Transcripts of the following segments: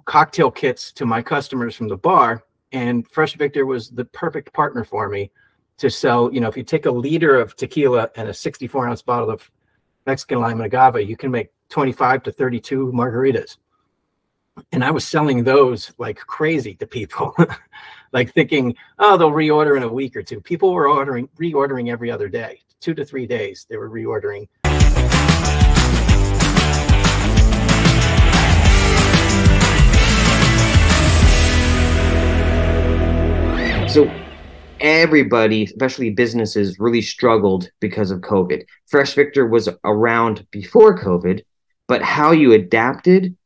cocktail kits to my customers from the bar, and Fresh Victor was the perfect partner for me to sell. You know, if you take a liter of tequila and a 64-ounce bottle of Mexican lime and agave, you can make 25 to 32 margaritas. And I was selling those like crazy to people, like thinking, oh, they'll reorder in a week or two. People were reordering every other day, 2 to 3 days. They were reordering. So everybody, especially businesses, really struggled because of COVID. Fresh Victor was around before COVID, but how you adapted,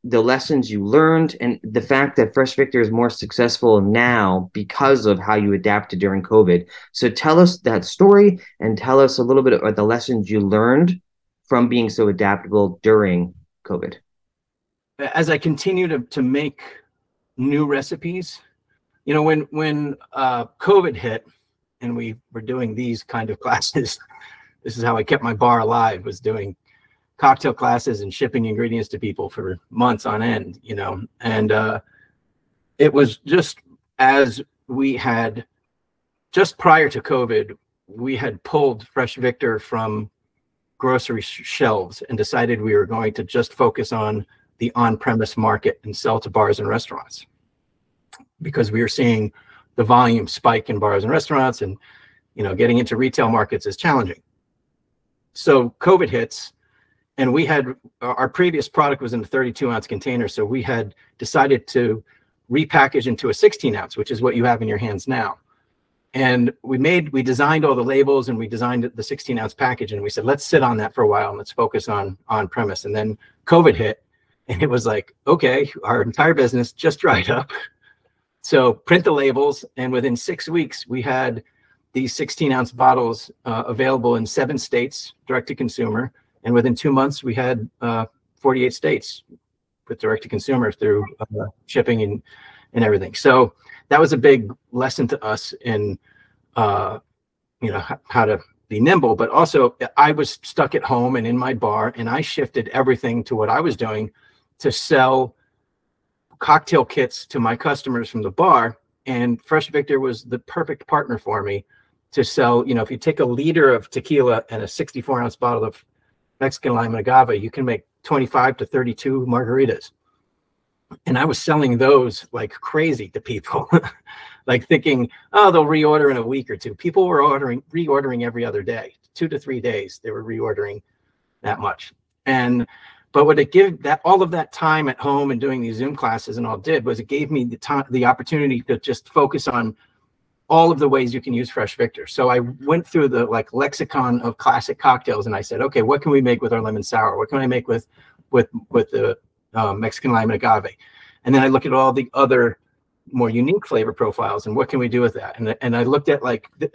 the lessons you learned, and the fact that Fresh Victor is more successful now because of how you adapted during COVID. So tell us that story and tell us a little bit about the lessons you learned from being so adaptable during COVID. As I continue to make new recipes, you know, when COVID hit and we were doing these kind of classes, this is how I kept my bar alive, was doing cocktail classes and shipping ingredients to people for months on end, you know. And it was just as we had, just prior to COVID, we had pulled Fresh Victor from grocery shelves and decided we were going to just focus on the on-premise market and sell to bars and restaurants, because we were seeing the volume spike in bars and restaurants, and, you know, getting into retail markets is challenging. So COVID hits, and we had, our previous product was in a 32-ounce container. So we had decided to repackage into a 16-ounce, which is what you have in your hands now. And we designed all the labels, and we designed the 16-ounce package, and we said, let's sit on that for a while and let's focus on premise. And then COVID hit, and it was like, okay, our entire business just dried up. So print the labels, and within 6 weeks, we had these 16-ounce bottles available in 7 states, direct to consumer. And within 2 months, we had 48 states with direct to consumer through shipping and everything. So that was a big lesson to us in, you know, how to be nimble. But also, I was stuck at home and in my bar, and I shifted everything to what I was doing to sell cocktail kits to my customers from the bar, and Fresh Victor was the perfect partner for me to sell. You know, if you take a liter of tequila and a 64-ounce bottle of Mexican lime and agave, you can make 25 to 32 margaritas. And I was selling those like crazy to people, like thinking, oh, they'll reorder in a week or two. People were reordering every other day, 2 to 3 days. They were reordering that much. But what it gave, that all of that time at home and doing these Zoom classes and all did was it gave me the time, the opportunity to just focus on all of the ways you can use Fresh Victor. So I went through the like lexicon of classic cocktails, and I said, okay, what can we make with our lemon sour? What can I make with the Mexican lime and agave? And then I looked at all the other more unique flavor profiles, and what can we do with that? And I looked at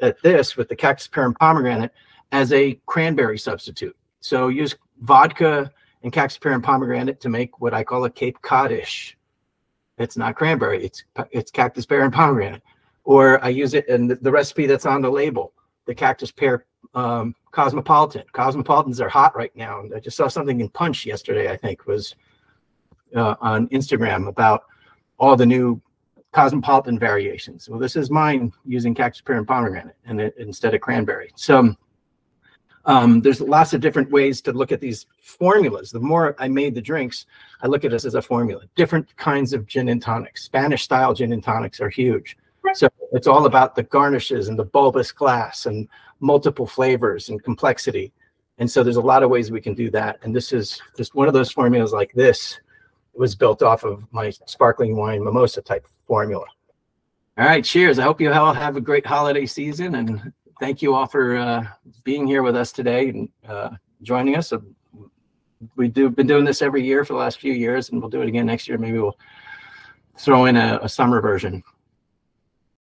at this with the cactus pear and pomegranate as a cranberry substitute. So use vodka and cactus pear and pomegranate to make what I call a Cape Cod-ish. It's not cranberry, it's cactus pear and pomegranate. Or I use it in the recipe that's on the label, the cactus pear cosmopolitan. Cosmopolitans are hot right now. I just saw something in Punch yesterday, I think, was on Instagram about all the new cosmopolitan variations. Well, this is mine using cactus pear and pomegranate instead of cranberry. So there's lots of different ways to look at these formulas. The more I made the drinks, I look at this as a formula. Different kinds of gin and tonics. Spanish style gin and tonics are huge. So it's all about the garnishes and the bulbous glass and multiple flavors and complexity. And so there's a lot of ways we can do that. And this is just one of those formulas like this. It was built off of my sparkling wine mimosa type formula. All right, cheers. I hope you all have a great holiday season, and thank you all for being here with us today and joining us. We've been doing this every year for the last few years, and we'll do it again next year. Maybe we'll throw in a summer version.